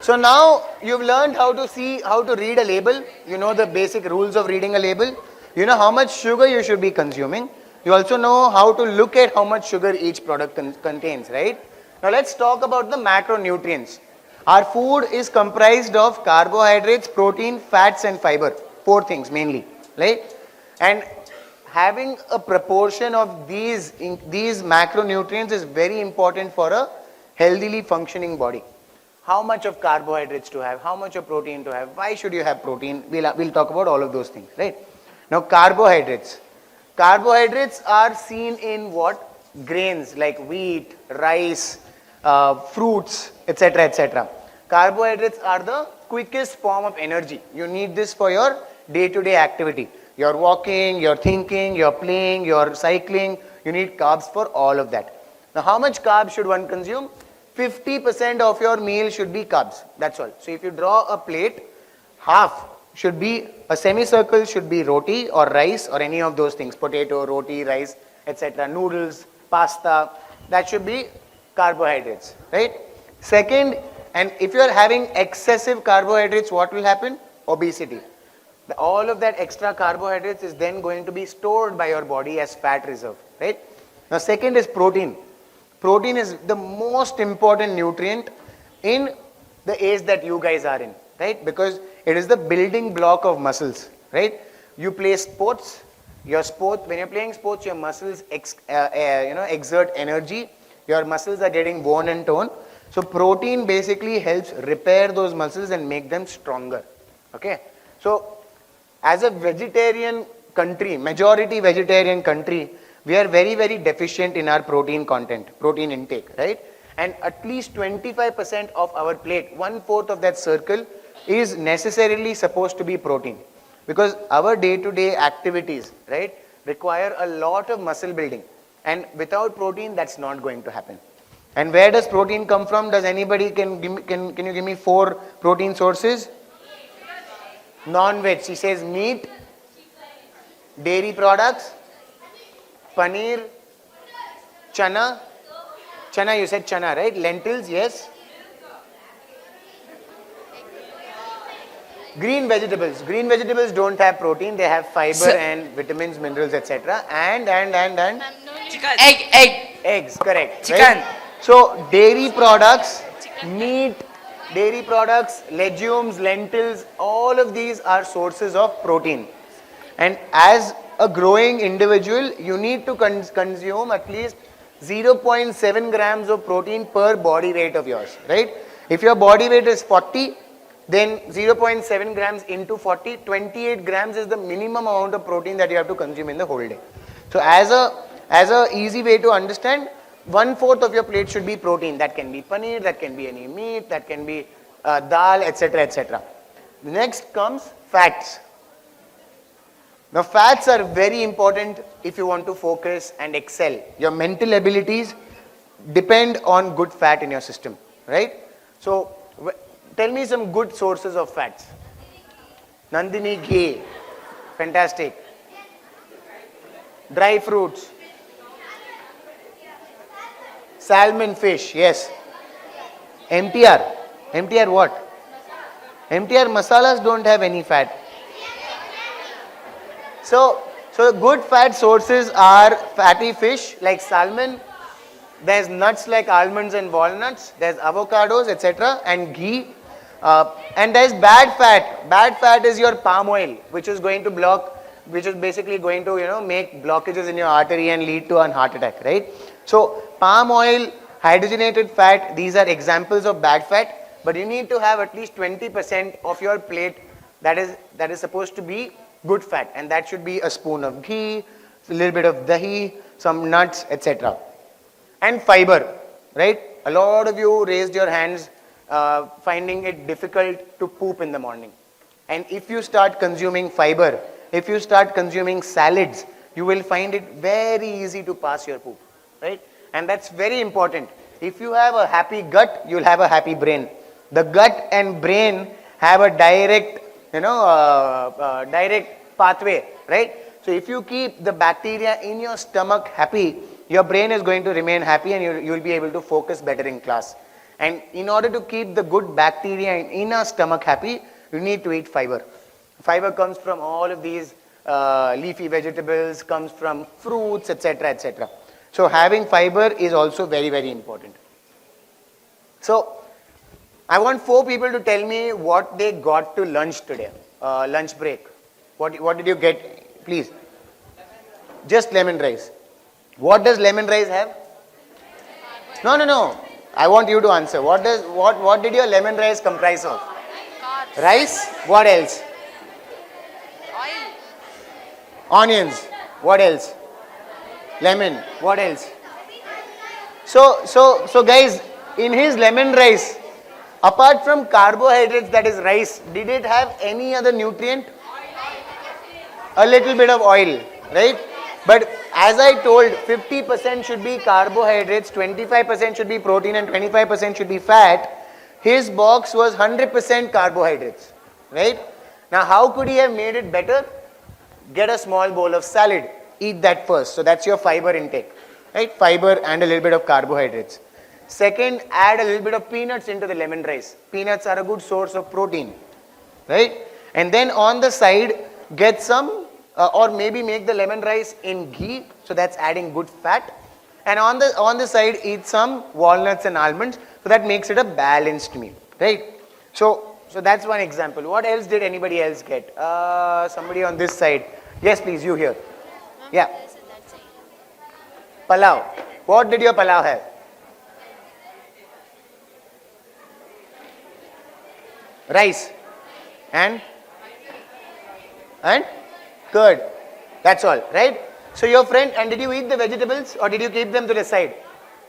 So now you've learned how to read a label. You know the basic rules of reading a label. You know how much sugar you should be consuming. You also know how to look at how much sugar each product contains, right? Now let's talk about the macronutrients. Our food is comprised of carbohydrates, protein, fats and fiber. 4 things mainly, right? And having a proportion of these macronutrients is very important for a healthily functioning body. How much of carbohydrates to have, how much of protein to have, why should you have protein? We'll talk about all of those things, right? Now carbohydrates. Carbohydrates are seen in what? Grains like wheat, rice, fruits, etc., etc. Carbohydrates are the quickest form of energy. You need this for your day-to-day activity. You're walking, you're thinking, you're playing, you're cycling. You need carbs for all of that. Now how much carbs should one consume? 50% of your meal should be carbs. That's all. So if you draw a plate, half should be, a semicircle should be roti or rice or any of those things. Potato, roti, rice, etc. Noodles, pasta. That should be carbohydrates, right? Second, and if you are having excessive carbohydrates, what will happen? Obesity. All of that extra carbohydrates is then going to be stored by your body as fat reserve, right? Now second is protein. Protein is the most important nutrient in the age that you guys are in, right? Because it is the building block of muscles, right? You play sports, when you're playing sports, your muscles exert energy, your muscles are getting worn and torn. So protein basically helps repair those muscles and make them stronger, okay? So as a vegetarian country, majority vegetarian country, we are very, very deficient in our protein content, protein intake, right? And at least 25% of our plate, 1/4 of that circle is necessarily supposed to be protein. Because our day-to-day activities, right, require a lot of muscle building. And without protein, that's not going to happen. And where does protein come from? Does anybody, can you give me 4 protein sources? Non-veg, she says meat, dairy products, paneer, chana. Chana, you said chana, right? Lentils, yes. Green vegetables. Green vegetables don't have protein. They have fiber and vitamins, minerals, etc. And Chicken. Egg. Eggs, correct. Chicken. Right? So dairy products, meat, dairy products, legumes, lentils, all of these are sources of protein. And as a growing individual, you need to consume at least 0.7 grams of protein per body weight of yours, right? If your body weight is 40, then 0.7 grams into 40, 28 grams is the minimum amount of protein that you have to consume in the whole day. So as a easy way to understand, 1/4 of your plate should be protein. That can be paneer, that can be any meat, that can be dal, etc., etc. Next comes fats. Now fats are very important if you want to focus and excel. Your mental abilities depend on good fat in your system, right? So tell me some good sources of fats. Nandini ghee, fantastic. Dry fruits. Salmon, fish, yes. MTR what? MTR masalas don't have any fat. So good fat sources are fatty fish like salmon. There's nuts like almonds and walnuts. There's avocados, etc. and ghee. And there's bad fat. Bad fat is your palm oil, which is basically going to make blockages in your artery and lead to a heart attack, right? So palm oil, hydrogenated fat, these are examples of bad fat. But you need to have at least 20% of your plate that is supposed to be good fat, and that should be a spoon of ghee, a little bit of dahi, some nuts, etc. And fiber, right? A lot of you raised your hands finding it difficult to poop in the morning. And if you start consuming fiber, if you start consuming salads, you will find it very easy to pass your poop, right? And that's very important. If you have a happy gut, you'll have a happy brain. The gut and brain have a direct pathway, right? So if you keep the bacteria in your stomach happy, your brain is going to remain happy and you'll be able to focus better in class. And in order to keep the good bacteria in our stomach happy, you need to eat fiber. Fiber comes from all of these leafy vegetables, comes from fruits, etc., etc. So having fiber is also very, very important. So I want 4 people to tell me what they got to lunch today, lunch break. What did you get? Please. Just lemon rice. What does lemon rice have? No. I want you to answer. What did your lemon rice comprise of? Carbs. Rice. What else? Oil. Onions. What else? Lemon. What else? So guys, in his lemon rice, apart from carbohydrates, that is rice, did it have any other nutrient? A little bit of oil, right? But as I told, 50% should be carbohydrates, 25% should be protein, and 25% should be fat. His box was 100% carbohydrates, right? Now, how could he have made it better? Get a small bowl of salad. Eat that first. So that's your fiber intake, right? Fiber and a little bit of carbohydrates. Second, add a little bit of peanuts into the lemon rice. Peanuts are a good source of protein, right? And then on the side, get some, or maybe make the lemon rice in ghee. So that's adding good fat. And on the side, eat some walnuts and almonds. So that makes it a balanced meal, right? So that's one example. What else did anybody else get? Somebody on this side. Yes, please, you here. Yeah. Palau. What did your palau have? Rice. And curd. That's all, right? So your friend, and did you eat the vegetables or did you keep them to the side?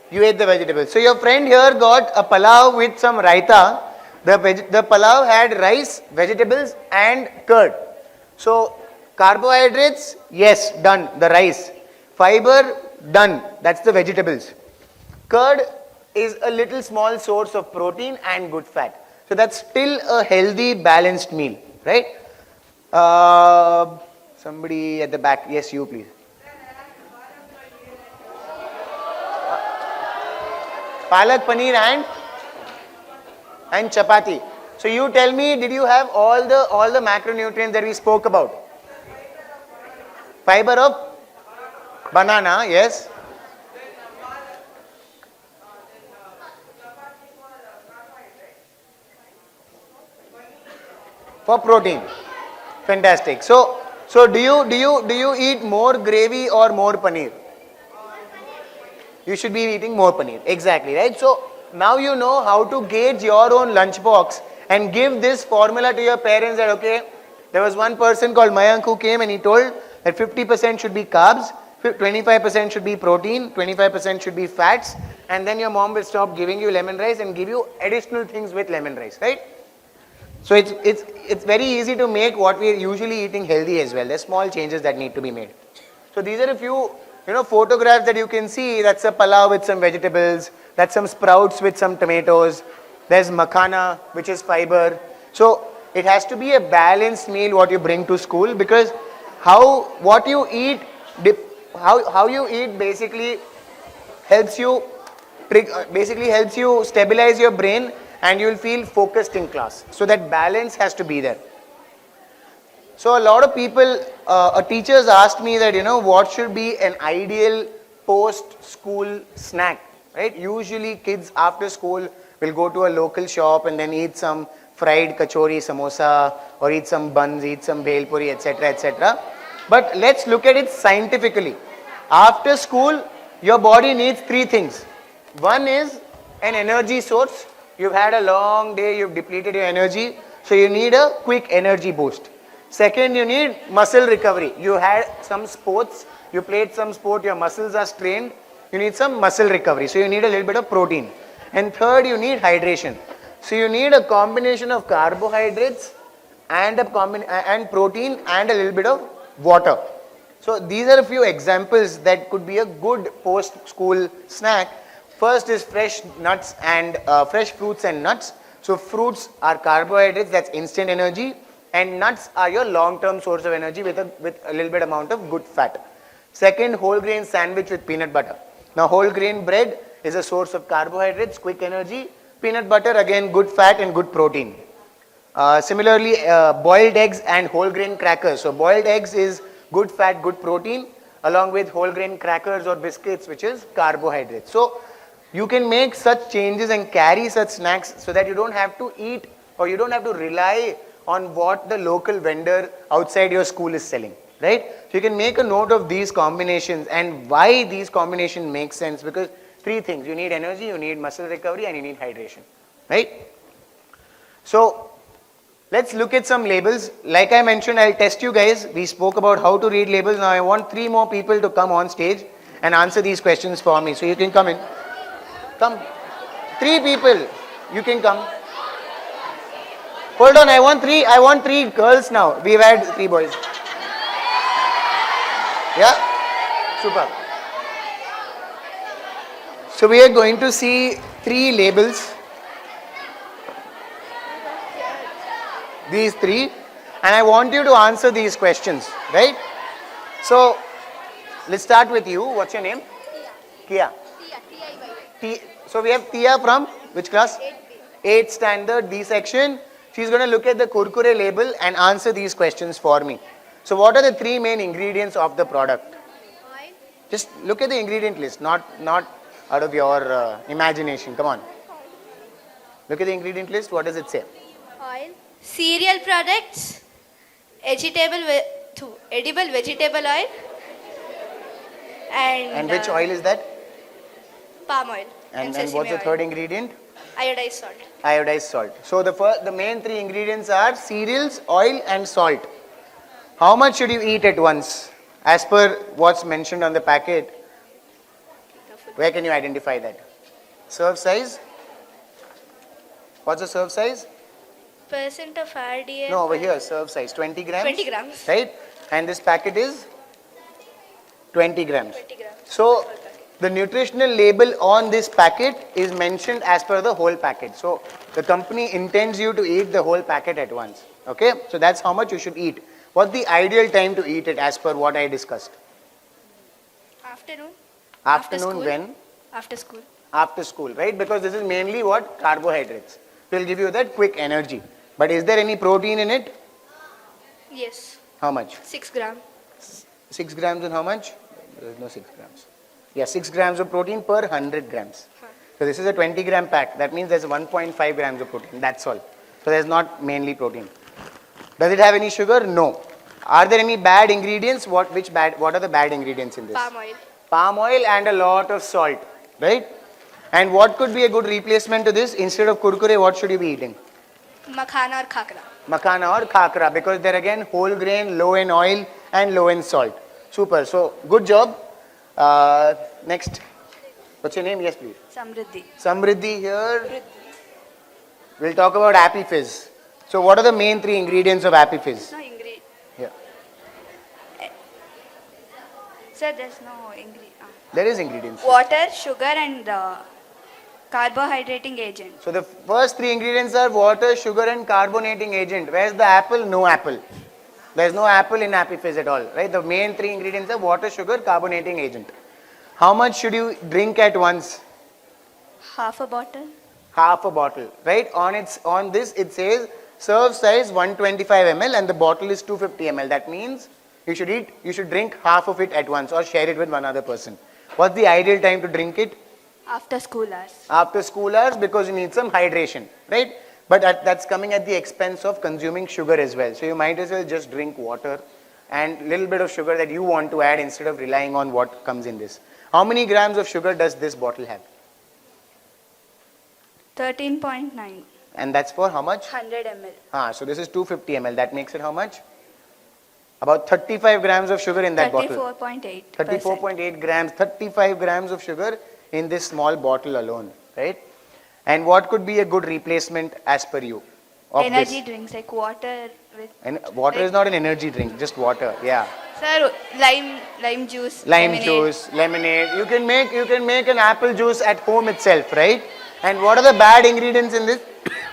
You ate the vegetables. So your friend here got a palau with some raita. The palau had rice, vegetables and curd. So carbohydrates, yes, done, the rice. Fiber, done, that's the vegetables. Curd is a little small source of protein and good fat. So that's still a healthy, balanced meal, right? Somebody at the back, yes, you please. Palak paneer and chapati. So you tell me, did you have all the macronutrients that we spoke about? Fiber of banana, yes. For protein. Fantastic. So do you eat more gravy or more paneer? You should be eating more paneer. Exactly, right? So now you know how to gauge your own lunchbox and give this formula to your parents that, okay, there was one person called Mayank who came and he told that 50% should be carbs, 25% should be protein, 25% should be fats, and then your mom will stop giving you lemon rice and give you additional things with lemon rice, right? So it's very easy to make what we are usually eating healthy as well. There's small changes that need to be made. So these are a few photographs that you can see. That's a palau with some vegetables. That's some sprouts with some tomatoes. There's makhana, which is fiber. So it has to be a balanced meal what you bring to school, because what you eat, how you eat basically helps you stabilize your brain and you will feel focused in class. So that balance has to be there. So a lot of people, teachers asked me that, what should be an ideal post-school snack, right? Usually kids after school will go to a local shop and then eat some fried kachori, samosa, or eat some buns, eat some bhel puri, etc., etc. But let's look at it scientifically. After school, your body needs 3 things. One is an energy source. You've had a long day, you've depleted your energy, so you need a quick energy boost. Second, you need muscle recovery. You had some sports, you played some sport, your muscles are strained, you need some muscle recovery, so you need a little bit of protein. And third, you need hydration. So you need a combination of carbohydrates and protein and a little bit of water. So these are a few examples that could be a good post-school snack. First is fresh nuts and fresh fruits and nuts. So fruits are carbohydrates, that's instant energy, and nuts are your long-term source of energy with a little bit amount of good fat. Second, whole grain sandwich with peanut butter. Now whole grain bread is a source of carbohydrates, quick energy. Peanut butter, again, good fat and good protein. Similarly, boiled eggs and whole grain crackers. So boiled eggs is good fat, good protein, along with whole grain crackers or biscuits, which is carbohydrates. So you can make such changes and carry such snacks so that you don't have to eat or you don't have to rely on what the local vendor outside your school is selling, right? So you can make a note of these combinations and why these combinations make sense, because three things: you need energy, you need muscle recovery, and you need hydration, right? So let's look at some labels. Like I mentioned, I'll test you guys. We spoke about how to read labels. Now I want 3 more people to come on stage and answer these questions for me. So you can come in. Come. 3 people. You can come. Hold on, I want three girls now. We've had 3 boys. Yeah? Super. So we are going to see 3 labels. These 3. And I want you to answer these questions, right? So let's start with you. What's your name? Kia. So we have Tia from which class? 8th standard, B section. She's going to look at the Kurkure label and answer these questions for me. So what are the 3 main ingredients of the product? Oil. Just look at the ingredient list, not out of your imagination. Come on. Look at the ingredient list. What does it say? Oil. Cereal products. Edible vegetable oil. And which oil is that? Palm oil. And sesame what's the oil. 3rd ingredient? Iodized salt. Iodized salt. So the main 3 ingredients are cereals, oil and salt. How much should you eat at once? As per what's mentioned on the packet, where can you identify that? Serve size? What's the serve size? Percent of RDA. No, over here, serve size, 20 grams. 20 grams. Right? And this packet is 20 grams. 20 grams. So the nutritional label on this packet is mentioned as per the whole packet. So the company intends you to eat the whole packet at once. Okay? So that's how much you should eat. What's the ideal time to eat it as per what I discussed? Afternoon. Afternoon school. when? After school. After school, right? Because this is mainly what? Carbohydrates. It will give you that quick energy. But is there any protein in it? Yes. How much? 6 grams. 6 grams and how much? There is no 6 grams. Yeah, 6 grams of protein per 100 grams. So this is a 20 gram pack. That means there's 1.5 grams of protein. That's all. So there's not mainly protein. Does it have any sugar? No. Are there any bad ingredients? What are the bad ingredients in this? Palm oil. Palm oil and a lot of salt, right? And what could be a good replacement to this? Instead of kurkure, what should you be eating? Makhana or khakra. Makhana or khakra, because they're again whole grain, low in oil and low in salt. Super. So good job. Next. What's your name? Yes, please. Samriddhi. Samriddhi here. We'll talk about Happy Fizz. So what are the main 3 ingredients of Happy Fizz? No ingredient. Here. Sir, there's no ingredient. There is ingredients. Water, sugar and carbohydrating agent. So the first 3 ingredients are water, sugar and carbonating agent. Where's the apple? No apple. There's no apple in Happy Fizz at all, right? The main 3 ingredients are water, sugar, carbonating agent. How much should you drink at once? Half a bottle. Half a bottle, right? On this it says serve size 125 ml and the bottle is 250 ml. That means you should drink half of it at once or share it with one other person. What's the ideal time to drink it? After school hours. After school hours, because you need some hydration, right? But that's coming at the expense of consuming sugar as well. So you might as well just drink water and little bit of sugar that you want to add instead of relying on what comes in this. How many grams of sugar does this bottle have? 13.9. And that's for how much? 100 ml. So this is 250 ml. That makes it how much? About 35 grams of sugar in that bottle. 34.8. 34.8 grams, 35 grams of sugar in this small bottle alone, right? And what could be a good replacement as per you of Energy this? drinks like water with. And water is not an energy drink, just water. Yeah. Sir, lime juice. Lime lemonade. juice, lemonade. You can make an apple juice at home itself, right? And what are the bad ingredients in this?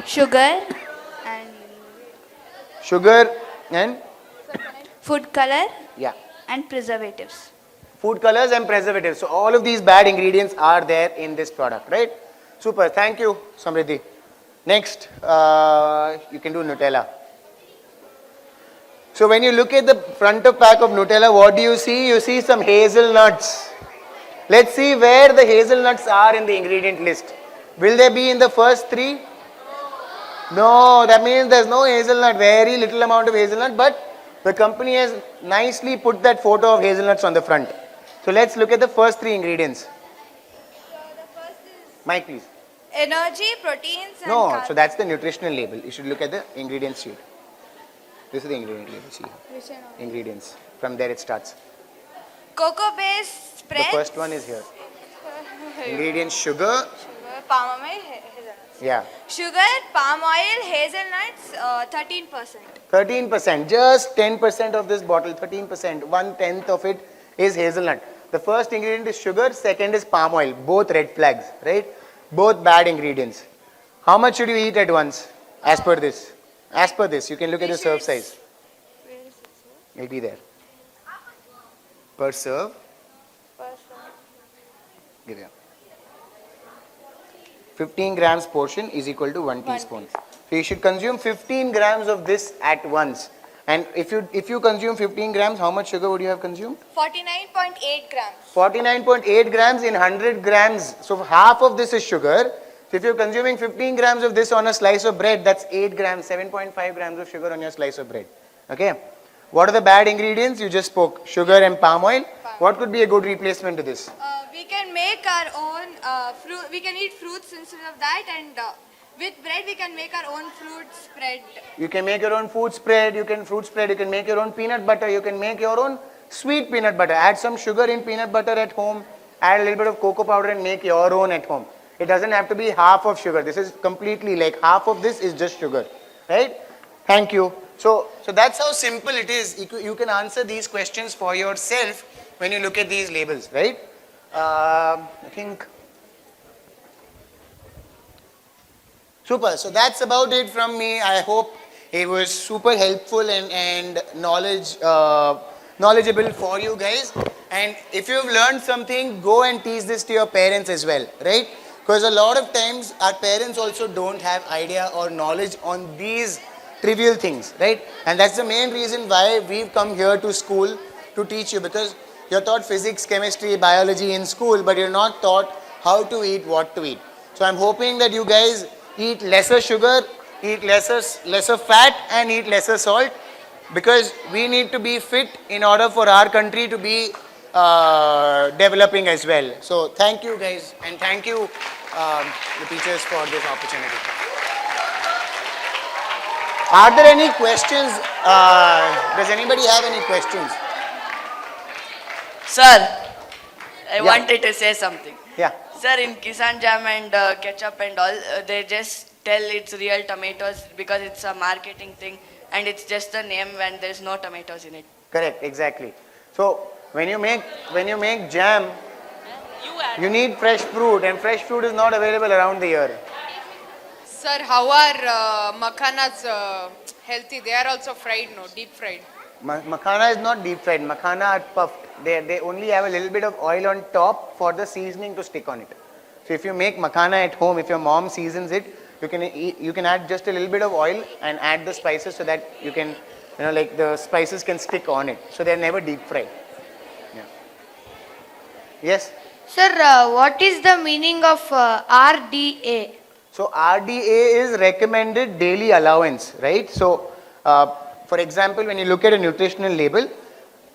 Sugar and Sugar and food color yeah. and preservatives. Food colors and preservatives. So all of these bad ingredients are there in this product, right? Super. Thank you, Samriddhi. Next, you can do Nutella. So when you look at the front of pack of Nutella, what do you see? You see some hazelnuts. Let's see where the hazelnuts are in the ingredient list. Will they be in the first three? No, that means there's no hazelnut, very little amount of hazelnut, but the company has nicely put that photo of hazelnuts on the front. So let's look at the first three ingredients. So the first is Mike, please. energy, proteins, and No, carbs. so that's the nutritional label. You should look at the ingredients sheet. This is the ingredient label, see. Which one? Ingredients. From there it starts. Cocoa-based spreads. The first one is here. Ingredients: sugar. Sugar, palm oil, hazelnuts. Yeah. Sugar, palm oil, hazelnuts, 13%. 13%. Just 10% of this bottle. 13%. 1/10 of it is hazelnut. The first ingredient is sugar. Second is palm oil. Both red flags, right? Both bad ingredients. How much should you eat at once? As per this. As per this. You can look at the serve size. Where is it, sir? It'll be there. Per serve. Give here. 15 grams portion is equal to 1 teaspoon. So you should consume 15 grams of this at once. And if you consume 15 grams, how much sugar would you have consumed? 49.8 grams. 49.8 grams in 100 grams. So half of this is sugar. So if you're consuming 15 grams of this on a slice of bread, that's 8 grams, 7.5 grams of sugar on your slice of bread. Okay. What are the bad ingredients? You just spoke. Sugar and palm oil. What could be a good replacement to this? We can make our own fruit. We can eat fruits instead of that, and with bread we can make our own fruit spread. You can make your own food spread, you can fruit spread, you can make your own peanut butter, you can make your own sweet peanut butter. Add some sugar in peanut butter at home, add a little bit of cocoa powder and make your own at home. It doesn't have to be half of sugar. This is completely like half of this is just sugar, right? Thank you. So that's how simple it is. You can answer these questions for yourself when you look at these labels, right? I think. Super. So that's about it from me. I hope it was super helpful and knowledgeable for you guys. And if you've learned something, go and teach this to your parents as well, right? Because a lot of times our parents also don't have idea or knowledge on these trivial things, right? And that's the main reason why we've come here to school to teach you, because you're taught physics, chemistry, biology in school, but you're not taught how to eat, what to eat. So I'm hoping that you guys eat lesser sugar, eat lesser fat, and eat lesser salt, because we need to be fit in order for our country to be developing as well. So thank you guys, and thank you the teachers for this opportunity. Are there any questions? Does anybody have any questions? Sir, I wanted to say something. Yeah. Sir, in Kisan Jam and ketchup and all, they just tell it's real tomatoes because it's a marketing thing and it's just a name when there's no tomatoes in it. Correct, exactly. So when you make jam, you need fresh fruit, and fresh fruit is not available around the year. Sir, how are makhanas healthy? They are also fried, no? Deep fried. Makhana is not deep fried. Makhana are puffed. They only have a little bit of oil on top for the seasoning to stick on it. So if you make makhana at home, if your mom seasons it, you can add just a little bit of oil and add the spices so that you can, like the spices can stick on it. So they're never deep fried. Yeah. Yes? Sir, what is the meaning of RDA? So RDA is recommended daily allowance, right? So for example, when you look at a nutritional label,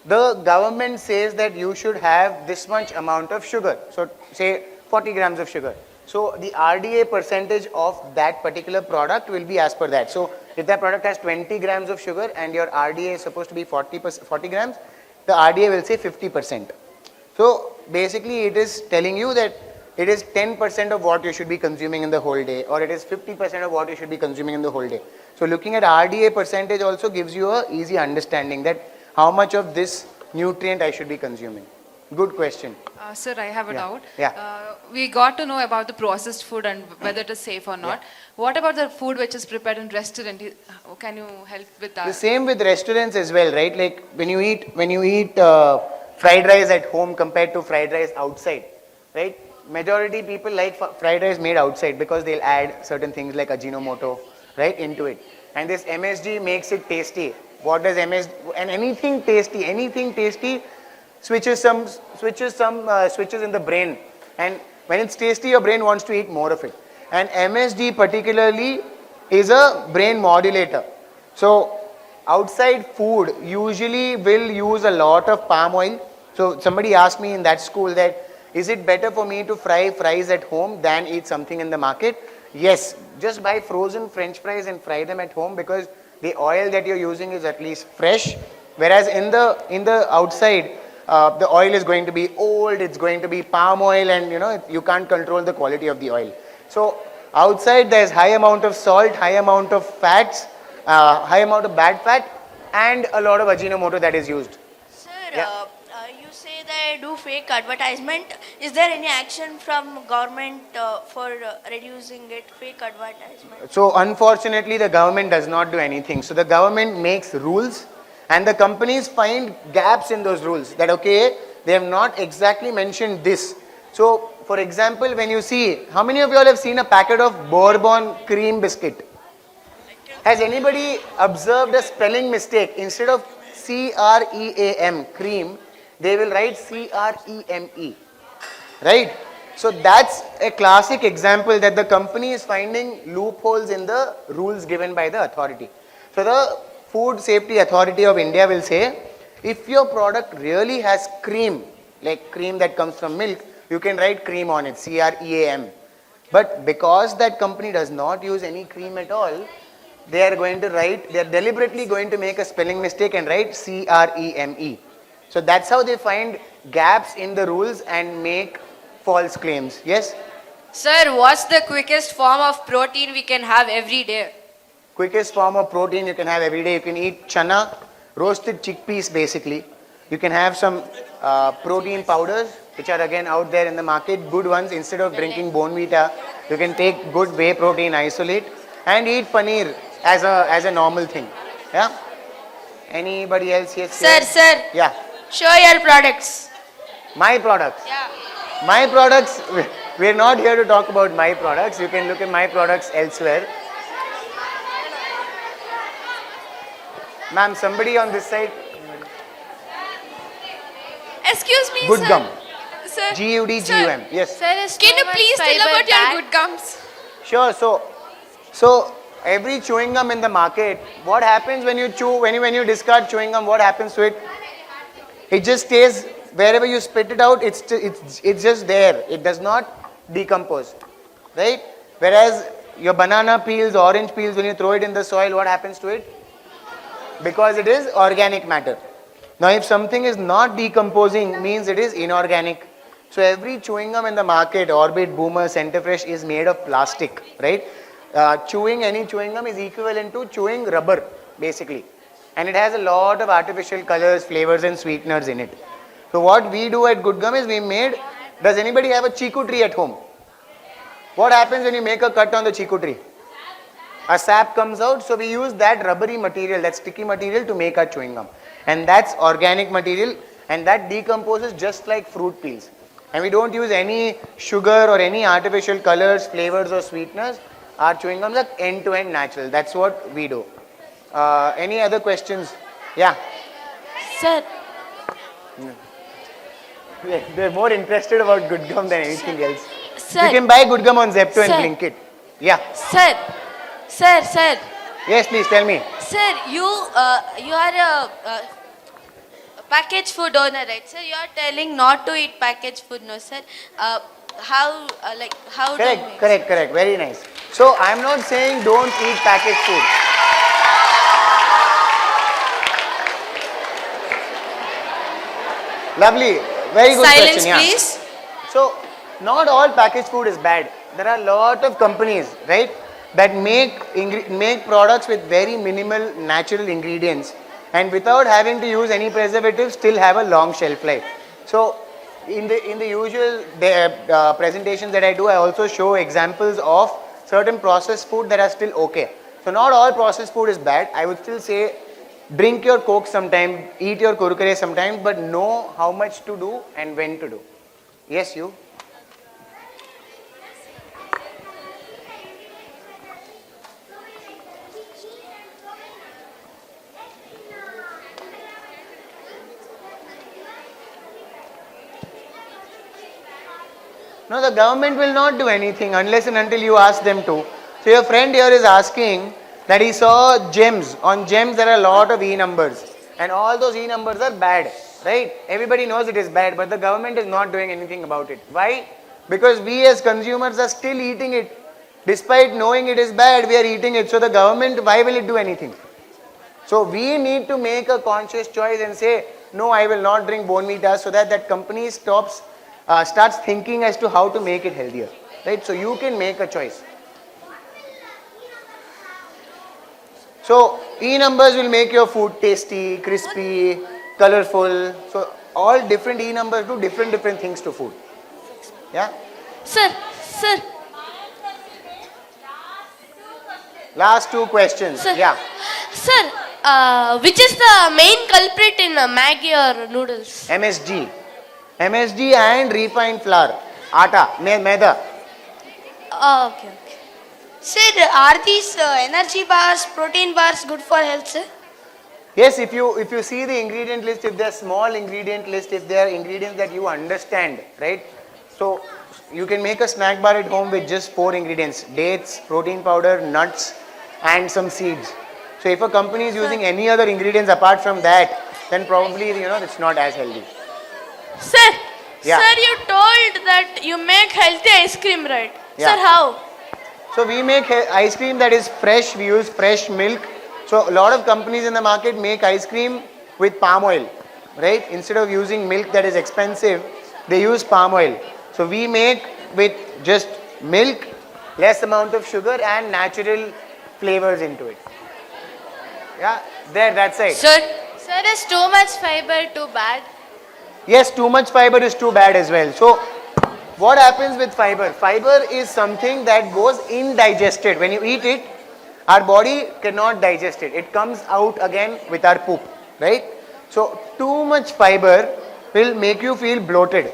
the government says that you should have this much amount of sugar. So say 40 grams of sugar. So the RDA percentage of that particular product will be as per that. So if that product has 20 grams of sugar and your RDA is supposed to be 40 grams, the RDA will say 50%. So basically it is telling you that it is 10% of what you should be consuming in the whole day, or it is 50% of what you should be consuming in the whole day. So looking at RDA percentage also gives you a easy understanding that how much of this nutrient I should be consuming. Good question. Sir, I have a doubt. Yeah. We got to know about the processed food and whether it is safe or not. Yeah. What about the food which is prepared in restaurant? Can you help with that? The same with restaurants as well, right? Like when you eat fried rice at home compared to fried rice outside, right? majority people like fried rice made outside because they'll add certain things like Ajinomoto, right, into it. And this MSG makes it tasty. What does MSG, and anything tasty switches in the brain. And when it's tasty, your brain wants to eat more of it. And MSG particularly is a brain modulator. So outside food usually will use a lot of palm oil. So somebody asked me in that school that, is it better for me to fry fries at home than eat something in the market? Yes, just buy frozen French fries and fry them at home because the oil that you're using is at least fresh. Whereas in the outside, the oil is going to be old, it's going to be palm oil, and you can't control the quality of the oil. So outside there's high amount of salt, high amount of fats, high amount of bad fat, and a lot of Ajinomoto that is used. Sir, Yeah. you say they do fake advertisement. Is there any action from government for reducing it, fake advertisement? So unfortunately, the government does not do anything. So the government makes rules, and the companies find gaps in those rules. That okay, they have not exactly mentioned this. So for example, when you see, how many of you all have seen a packet of Bourbon cream biscuit? Has anybody observed a spelling mistake? Instead of CREAM, cream, they will write CREME, right? So that's a classic example that the company is finding loopholes in the rules given by the authority. So the Food Safety Authority of India will say, if your product really has cream, like cream that comes from milk, you can write cream on it, CREAM. But because that company does not use any cream at all, they are deliberately going to make a spelling mistake and write CREME. So that's how they find gaps in the rules and make false claims. Yes? Sir, what's the quickest form of protein we can have every day? Quickest form of protein you can have every day. You can eat chana, roasted chickpeas basically. You can have some protein powders, which are again out there in the market, good ones. Instead of drinking Bonvita, you can take good whey protein isolate and eat paneer as a normal thing. Yeah? Anybody else? Yes? Sir, yes? sir, Yeah. show your products. My products. Yeah. My products, we're not here to talk about my products. You can look at my products elsewhere. Ma'am, somebody on this side. Excuse me, Good sir. Gum. Sir. GUDGUM. Yes. Sir, is Can you please tell about your good gums? Sure. So every chewing gum in the market, what happens when you chew, when you discard chewing gum, what happens to it? It just stays wherever you spit it out, it's just there. It does not decompose, right? Whereas your banana peels, orange peels, when you throw it in the soil, what happens to it? Because it is organic matter. Now if something is not decomposing, means it is inorganic. So every chewing gum in the market, Orbit, Boomer, Centerfresh, is made of plastic, right? Chewing any chewing gum is equivalent to chewing rubber, basically. And it has a lot of artificial colors, flavors and sweeteners in it. So what we do at Good Gum is does anybody have a chiku tree at home? What happens when you make a cut on the chiku tree? A sap comes out, so we use that rubbery material, that sticky material to make our chewing gum. And that's organic material, and that decomposes just like fruit peels. And we don't use any sugar or any artificial colors, flavors or sweeteners. Our chewing gums are end-to-end natural. That's what we do. Any other questions? Yeah. Sir, They're more interested about Good Gum than anything else. sir, You can buy Good Gum on Zepto and Sir. Blinkit. Yeah. sir, Yes, please tell me. sir, you are a packaged food owner, right? Sir, you are telling not to eat packaged food, no, sir. How do you? Correct. Very nice. So I'm not saying don't eat packaged food. Lovely. Very good Silence, question. Yeah. please. So not all packaged food is bad. There are a lot of companies, right, that make products with very minimal natural ingredients and without having to use any preservatives still have a long shelf life. So in the usual presentations that I do, I also show examples of certain processed food that are still okay. So not all processed food is bad. I would still say drink your Coke sometimes, eat your kurkure sometimes, but know how much to do and when to do. Yes, you? No, the government will not do anything unless and until you ask them to. So your friend here is asking that he saw gems. On gems there are a lot of E numbers. And all those E numbers are bad. Right? Everybody knows it is bad, but the government is not doing anything about it. Why? Because we as consumers are still eating it. Despite knowing it is bad, we are eating it. So the government, why will it do anything? So we need to make a conscious choice and say, no, I will not drink Bonvita, so that that company starts thinking as to how to make it healthier. Right? So you can make a choice. So E numbers will make your food tasty, crispy, colorful. So all different E numbers do different things to food. Yeah? Sir. Last two questions. Sir. Yeah. Sir, which is the main culprit in Maggi or noodles? MSG. MSG and refined flour. Atta, maida. Oh, okay. Sir, are these energy bars, protein bars good for health, sir? Yes, if you see the ingredient list, if they are small ingredient list, if they are ingredients that you understand, right? So you can make a snack bar at home with just 4 ingredients: dates, protein powder, nuts, and some seeds. So if a company is using any other ingredients apart from that, then probably it's not as healthy. Sir, Yeah. sir, you told that you make healthy ice cream, right? Yeah. Sir, how? So we make ice cream that is fresh. We use fresh milk. So a lot of companies in the market make ice cream with palm oil, right? Instead of using milk that is expensive, they use palm oil. So we make with just milk, less amount of sugar and natural flavors into it. Yeah, that's it. Sir, is too much fiber too bad? Yes, too much fiber is too bad as well. So what happens with fiber? Fiber is something that goes indigested. When you eat it, our body cannot digest it. It comes out again with our poop, right? So too much fiber will make you feel bloated,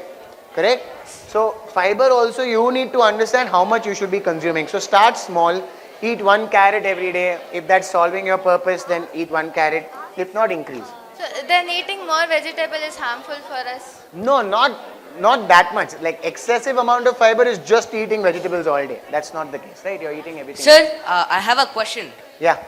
correct? So fiber also, you need to understand how much you should be consuming. So start small, eat 1 carrot every day. If that's solving your purpose, then eat 1 carrot. If not, increase. So then eating more vegetable is harmful for us? No, not that much. Like excessive amount of fiber is just eating vegetables all day. That's not the case, right? You're eating everything. Sir, I have a question. Yeah.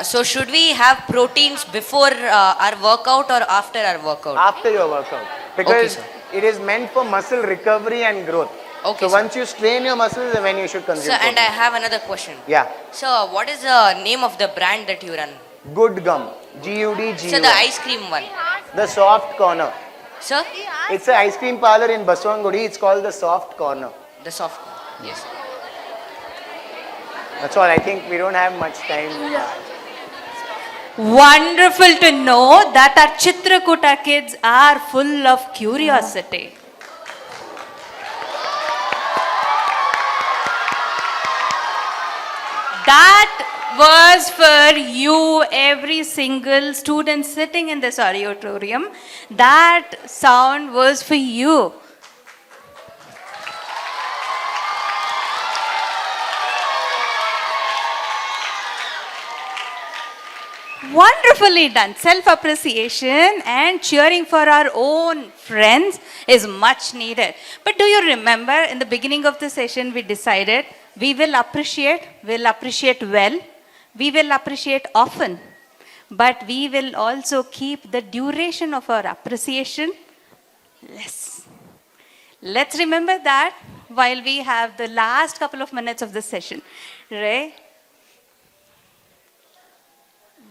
So should we have proteins before our workout or after our workout? After your workout. Because Okay, sir. it is meant for muscle recovery and growth. Okay, so sir. once you strain your muscles, then when you should consume Sir, and I protein. have another question. Yeah. So what is the name of the brand that you run? Good Gum. G-U-D-G-U. So the ice cream one. The soft corner. Sir? It's an ice cream parlor in Baswangudi. It's called the soft corner. The soft one. Yes. That's all. I think we don't have much time. Wonderful to know that our Chitrakoota kids are full of curiosity. That was for you, every single student sitting in this auditorium. That sound was for you. Wonderfully done. Self-appreciation and cheering for our own friends is much needed. But do you remember in the beginning of the session we decided we'll appreciate well, we will appreciate often, but we will also keep the duration of our appreciation less. Let's remember that while we have the last couple of minutes of the session, right?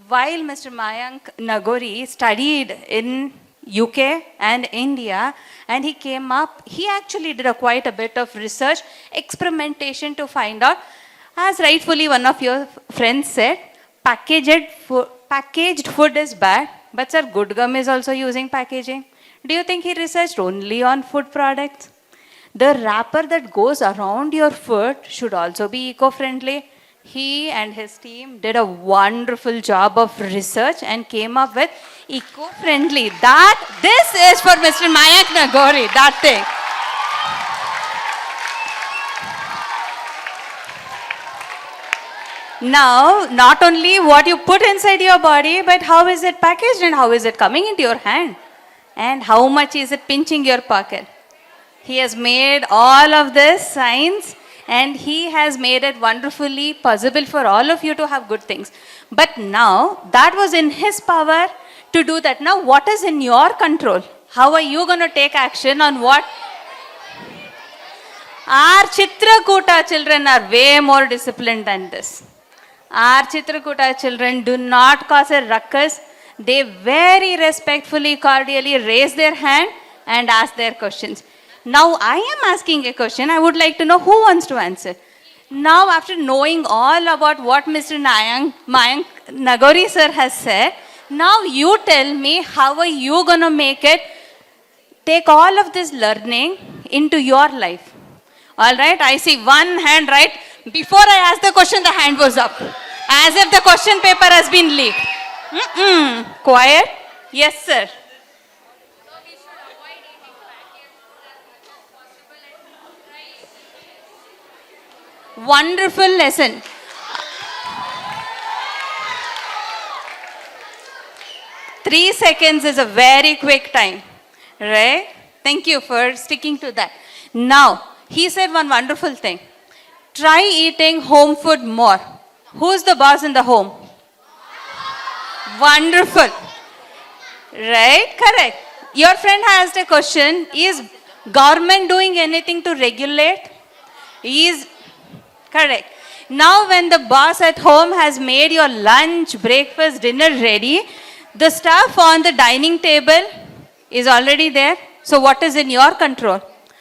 While Mr. Mayank Nagori studied in UK and India, and he came up, he actually did quite a bit of research, experimentation to find out, as rightfully one of your friends said, packaged food is bad, but sir, Gud Gum is also using packaging. Do you think he researched only on food products? The wrapper that goes around your food should also be eco-friendly. He and his team did a wonderful job of research and came up with eco-friendly. This is for Mr. Mayank Nagori, that thing. Now, not only what you put inside your body, but how is it packaged and how is it coming into your hand? And how much is it pinching your pocket? He has made all of this science and he has made it wonderfully possible for all of you to have good things. But now, that was in his power to do that. Now, what is in your control? How are you going to take action on what? Our Chitrakoota children are way more disciplined than this. Our Chitrakoota children do not cause a ruckus. They very respectfully, cordially raise their hand and ask their questions. Now I am asking a question. I would like to know who wants to answer. Now after knowing all about what Mr. Mayank Nagori sir has said, now you tell me how are you going to make it, take all of this learning into your life. Alright, I see one hand right. Before I ask the question, the hand was up. As if the question paper has been leaked. Quiet. Yes, sir. Wonderful lesson. Three seconds is a very quick time. Right? Thank you for sticking to that. Now, he said one wonderful thing. Try eating home food more. Who's the boss in the home? Wonderful. Right? Correct. Your friend asked a question. Is government doing anything to regulate? Is correct. Now when the boss at home has made your lunch, breakfast, dinner ready, the stuff on the dining table is already there. So what is in your control?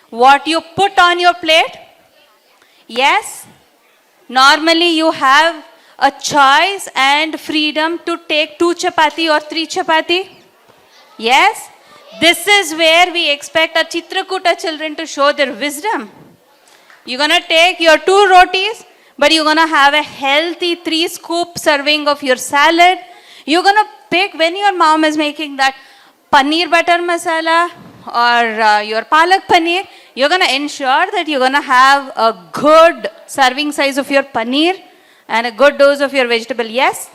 What you put on your plate? Yes. Normally you have a choice and freedom to take 2 chapati or 3 chapati. Yes. This is where we expect our Chitrakoota children to show their wisdom. You're going to take your 2 rotis, but you're going to have a healthy 3 scoop serving of your salad. You're going to pick, when your mom is making that paneer butter masala or your palak paneer, you're going to ensure that you're going to have a good serving size of your paneer and a good dose of your vegetable. Yes?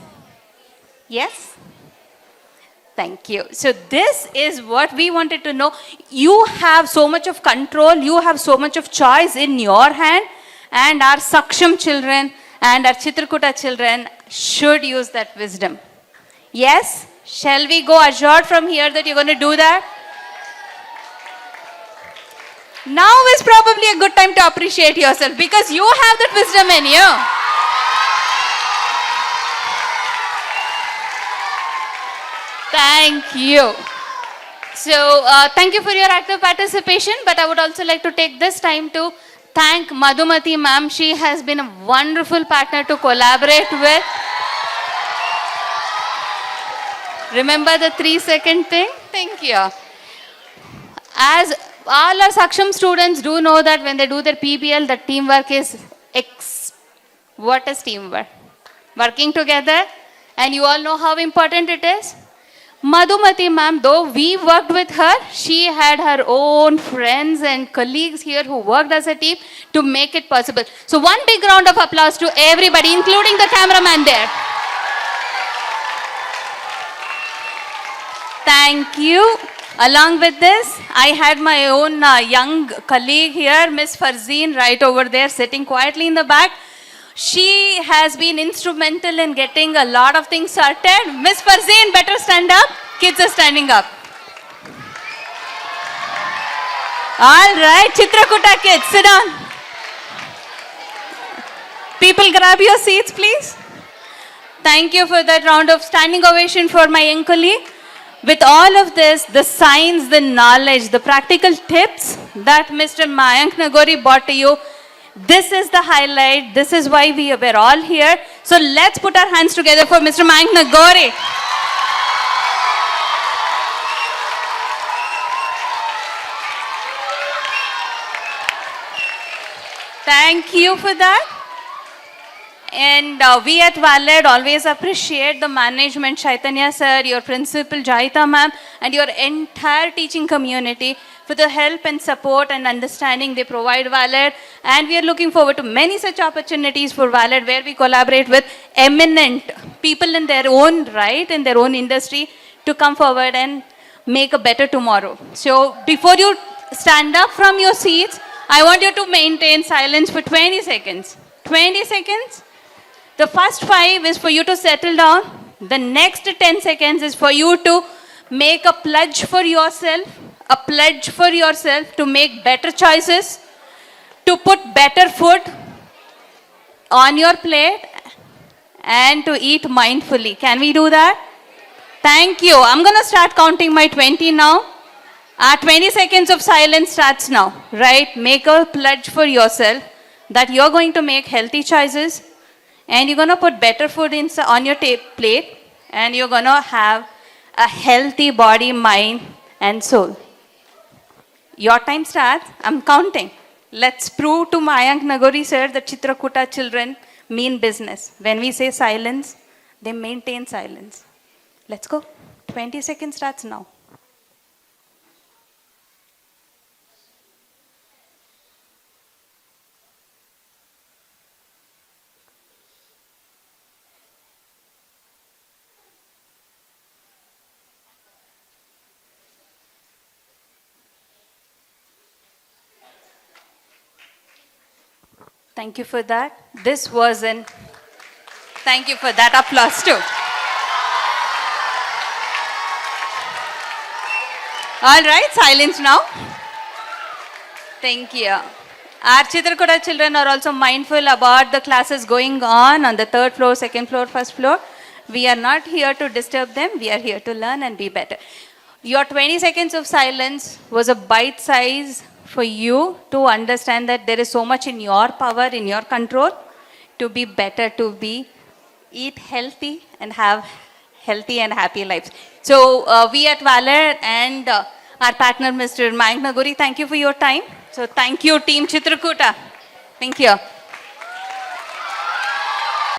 Yes? Thank you. So this is what we wanted to know. You have so much of control, you have so much of choice in your hand, and our Saksham children and our Chitrakoota children should use that wisdom. Yes? Shall we go assured from here that you're going to do that? Now is probably a good time to appreciate yourself because you have that wisdom in you. Thank you. So, thank you for your active participation, but I would also like to take this time to thank Madhumati ma'am. She has been a wonderful partner to collaborate with. Remember the 3-second thing? Thank you. As all our Saksham students do know that when they do their PBL, the teamwork is What is teamwork? Working together. And you all know how important it is. Madhumati ma'am, though we worked with her, she had her own friends and colleagues here who worked as a team to make it possible. So one big round of applause to everybody, including the cameraman there. Thank you. Along with this, I had my own young colleague here, Miss Farzeen, right over there, sitting quietly in the back. She has been instrumental in getting a lot of things sorted. Miss Farzeen, better stand up. Kids are standing up. All right, Chitrakoota kids, sit down. People grab your seats, please. Thank you for that round of standing ovation for my young colleague. With all of this, the science, the knowledge, the practical tips that Mr. Mayank Nagori brought to you, this is the highlight. This is why we were all here. So let's put our hands together for Mr. Mayank Nagori. Thank you for that. And we at Valid always appreciate the management, Chaitanya sir, your principal Jaita ma'am, and your entire teaching community for the help and support and understanding they provide Valid. And we are looking forward to many such opportunities for Valid where we collaborate with eminent people in their own right, in their own industry, to come forward and make a better tomorrow. So before you stand up from your seats. I want you to maintain silence for 20 seconds. 20 seconds. The first 5 is for you to settle down. The next 10 seconds is for you to make a pledge for yourself. A pledge for yourself to make better choices, to put better food on your plate, and to eat mindfully. Can we do that? Thank you. I'm going to start counting my 20 now. Our 20 seconds of silence starts now, right? Make a pledge for yourself that you're going to make healthy choices and you're going to put better food on your plate and you're going to have a healthy body, mind, and soul. Your time starts. I'm counting. Let's prove to Mayank Nagori sir that Chitrakoota children mean business. When we say silence, they maintain silence. Let's go. 20 seconds starts now. Thank you for that. Thank you for that applause too. All right, silence now. Thank you. Our Chitrakoota children are also mindful about the classes going on the 3rd floor, 2nd floor, 1st floor. We are not here to disturb them. We are here to learn and be better. Your 20 seconds of silence was a bite size for you to understand that there is so much in your power, in your control, to be better, eat healthy and have healthy and happy lives. So we at Valor and our partner Mr. Mayank Nagori, thank you for your time. So thank you team Chitrakoota. Thank you.